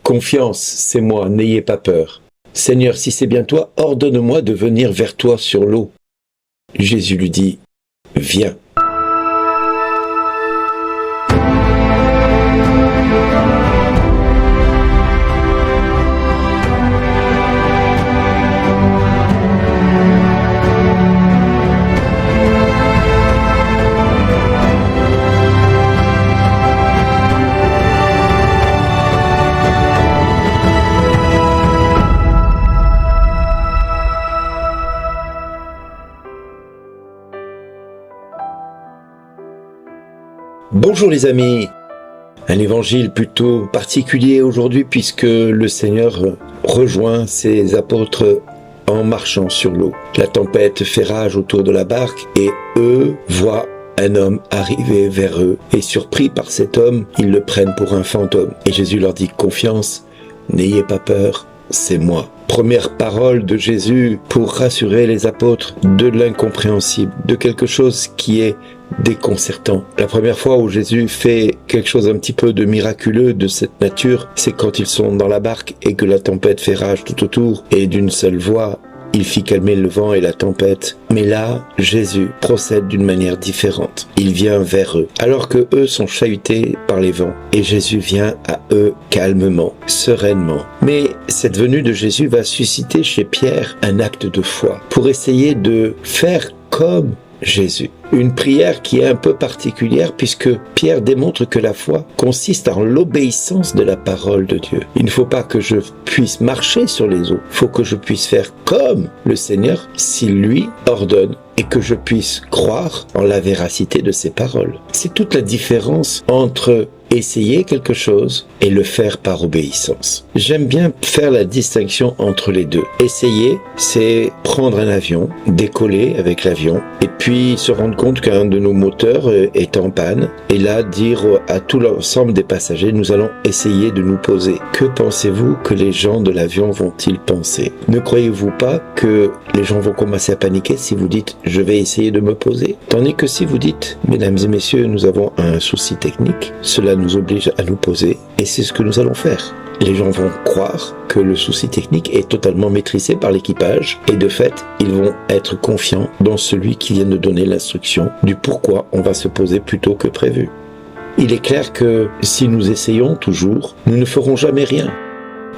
Confiance, c'est moi, n'ayez pas peur. Seigneur, si c'est bien toi, ordonne-moi de venir vers toi sur l'eau. Jésus lui dit, viens. Bonjour les amis, un évangile plutôt particulier aujourd'hui puisque le Seigneur rejoint ses apôtres en marchant sur l'eau. La tempête fait rage autour de la barque et eux voient un homme arriver vers eux et surpris par cet homme, ils le prennent pour un fantôme. Et Jésus leur dit confiance, n'ayez pas peur, c'est moi. Première parole de Jésus pour rassurer les apôtres de l'incompréhensible, de quelque chose qui est déconcertant. La première fois où Jésus fait quelque chose un petit peu de miraculeux de cette nature, c'est quand ils sont dans la barque et que la tempête fait rage tout autour et d'une seule voix, il fit calmer le vent et la tempête. Mais là, Jésus procède d'une manière différente. Il vient vers eux, alors que eux sont chahutés par les vents. Et Jésus vient à eux calmement, sereinement. Mais cette venue de Jésus va susciter chez Pierre un acte de foi pour essayer de faire comme Jésus. Une prière qui est un peu particulière puisque Pierre démontre que la foi consiste en l'obéissance de la parole de Dieu. Il ne faut pas que je puisse marcher sur les eaux, il faut que je puisse faire comme le Seigneur s'il lui ordonne et que je puisse croire en la véracité de ses paroles. C'est toute la différence entre essayer quelque chose et le faire par obéissance. J'aime bien faire la distinction entre les deux. Essayer, c'est prendre un avion, décoller avec l'avion et puis se rendre compte qu'un de nos moteurs est en panne et là dire à tout l'ensemble des passagers, nous allons essayer de nous poser. Que pensez-vous que les gens de l'avion vont-ils penser? Ne croyez-vous pas que les gens vont commencer à paniquer si vous dites je vais essayer de me poser? Tandis que si vous dites mesdames et messieurs, nous avons un souci technique, cela nous oblige à nous poser et c'est ce que nous allons faire. Les gens vont croire que le souci technique est totalement maîtrisé par l'équipage et de fait, ils vont être confiants dans celui qui vient de donner l'instruction du pourquoi on va se poser plus tôt que prévu. Il est clair que si nous essayons toujours, nous ne ferons jamais rien.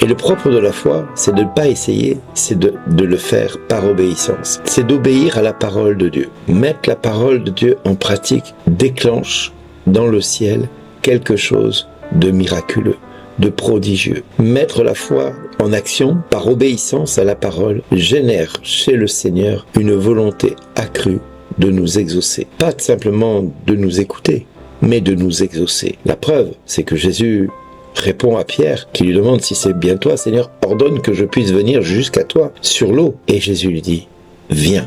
Et le propre de la foi, c'est de ne pas essayer, c'est de le faire par obéissance. C'est d'obéir à la parole de Dieu. Mettre la parole de Dieu en pratique déclenche dans le ciel quelque chose de miraculeux, de prodigieux. Mettre la foi en action par obéissance à la parole génère chez le Seigneur une volonté accrue de nous exaucer. Pas simplement de nous écouter, mais de nous exaucer. La preuve, c'est que Jésus répond à Pierre qui lui demande si c'est bien toi, Seigneur, ordonne que je puisse venir jusqu'à toi sur l'eau. Et Jésus lui dit, viens.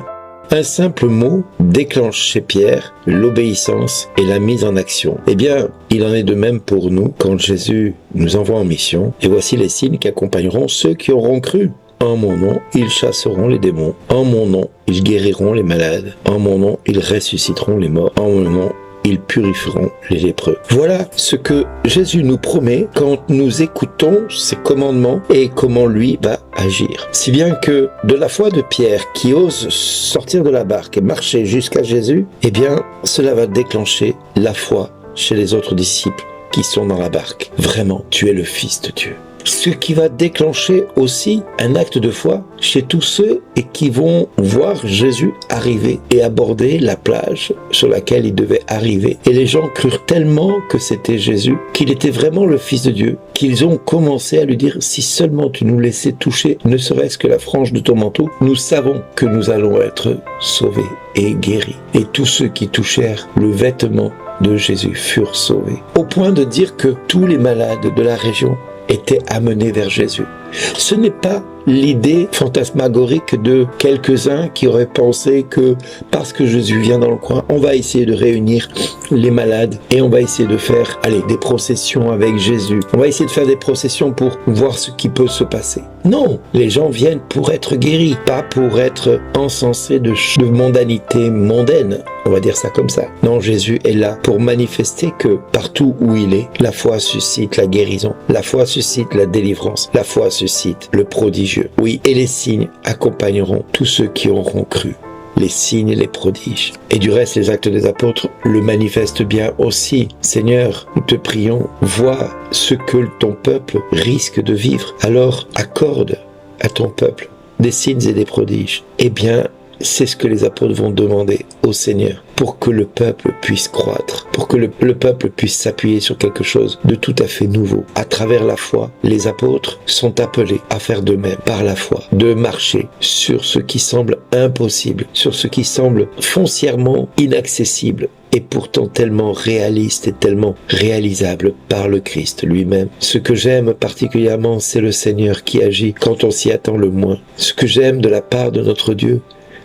Un simple mot déclenche chez Pierre l'obéissance et la mise en action. Eh bien, il en est de même pour nous quand Jésus nous envoie en mission. Et voici les signes qui accompagneront ceux qui auront cru. En mon nom, ils chasseront les démons. En mon nom, ils guériront les malades. En mon nom, ils ressusciteront les morts. En mon nom, ils purifieront les lépreux. Voilà ce que Jésus nous promet quand nous écoutons ses commandements et comment lui va agir. Si bien que de la foi de Pierre qui ose sortir de la barque et marcher jusqu'à Jésus, eh bien cela va déclencher la foi chez les autres disciples qui sont dans la barque. Vraiment, tu es le Fils de Dieu. Ce qui va déclencher aussi un acte de foi chez tous ceux et qui vont voir Jésus arriver et aborder la plage sur laquelle il devait arriver. Et les gens crurent tellement que c'était Jésus, qu'il était vraiment le Fils de Dieu, qu'ils ont commencé à lui dire « Si seulement tu nous laissais toucher, ne serait-ce que la frange de ton manteau, nous savons que nous allons être sauvés et guéris. » Et tous ceux qui touchèrent le vêtement de Jésus furent sauvés. Au point de dire que tous les malades de la région étaient amenés vers Jésus. Ce n'est pas l'idée fantasmagorique de quelques-uns qui auraient pensé que parce que Jésus vient dans le coin, on va essayer de réunir les malades et on va essayer de faire, des processions avec Jésus. On va essayer de faire des processions pour voir ce qui peut se passer. Non, les gens viennent pour être guéris, pas pour être encensés de mondanité mondaine. On va dire ça comme ça. Non, Jésus est là pour manifester que partout où il est, la foi suscite la guérison, la foi suscite la délivrance, la foi suscite le prodigieux. Oui, et les signes accompagneront tous ceux qui auront cru. Les signes et les prodiges. Et du reste, les actes des apôtres le manifestent bien aussi. Seigneur, nous te prions, vois ce que ton peuple risque de vivre. Alors, accorde à ton peuple des signes et des prodiges. Eh bien, c'est ce que les apôtres vont demander au Seigneur pour que le peuple puisse croître, pour que le peuple puisse s'appuyer sur quelque chose de tout à fait nouveau. À travers la foi, les apôtres sont appelés à faire de même par la foi, de marcher sur ce qui semble impossible, sur ce qui semble foncièrement inaccessible et pourtant tellement réaliste et tellement réalisable par le Christ lui-même. Ce que j'aime particulièrement, c'est le Seigneur qui agit quand on s'y attend le moins. Ce que j'aime de la part de notre Dieu,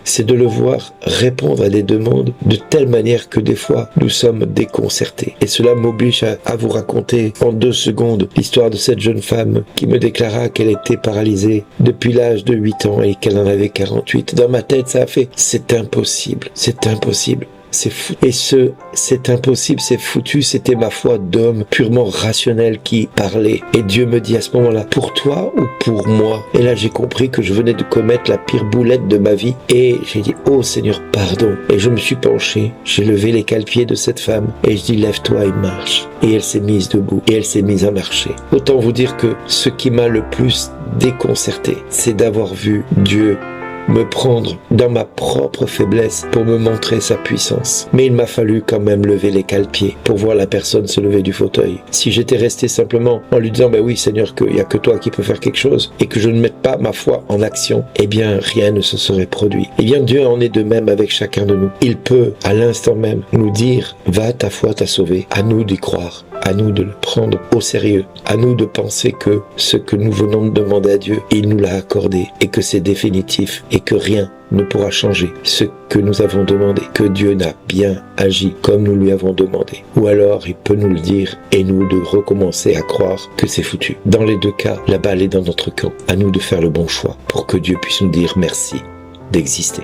c'est de le voir répondre à des demandes de telle manière que des fois nous sommes déconcertés. Et cela m'oblige à vous raconter en 2 secondes l'histoire de cette jeune femme qui me déclara qu'elle était paralysée depuis l'âge de 8 ans et qu'elle en avait 48. Dans ma tête, ça a fait « c'est impossible, c'est impossible ». C'est fou. Et c'est impossible, c'est foutu, c'était ma foi d'homme purement rationnel qui parlait. Et Dieu me dit à ce moment-là, pour toi ou pour moi? Et là, j'ai compris que je venais de commettre la pire boulette de ma vie. Et j'ai dit, oh Seigneur, pardon. Et je me suis penché, j'ai levé les cale-pieds de cette femme. Et je dis, lève-toi et marche. Et elle s'est mise debout. Et elle s'est mise à marcher. Autant vous dire que ce qui m'a le plus déconcerté, c'est d'avoir vu Dieu me prendre dans ma propre faiblesse pour me montrer sa puissance. Mais il m'a fallu quand même lever les cale-pieds pour voir la personne se lever du fauteuil. Si j'étais resté simplement en lui disant, oui Seigneur, qu'il n'y a que toi qui peux faire quelque chose, et que je ne mette pas ma foi en action, eh bien rien ne se serait produit. Eh bien Dieu en est de même avec chacun de nous. Il peut à l'instant même nous dire, va, ta foi t'a sauvé. À nous d'y croire. À nous de le prendre au sérieux, à nous de penser que ce que nous venons de demander à Dieu, il nous l'a accordé et que c'est définitif et que rien ne pourra changer ce que nous avons demandé, que Dieu n'a bien agi comme nous lui avons demandé. Ou alors il peut nous le dire et nous de recommencer à croire que c'est foutu. Dans les 2 cas, la balle est dans notre camp. À nous de faire le bon choix pour que Dieu puisse nous dire merci d'exister.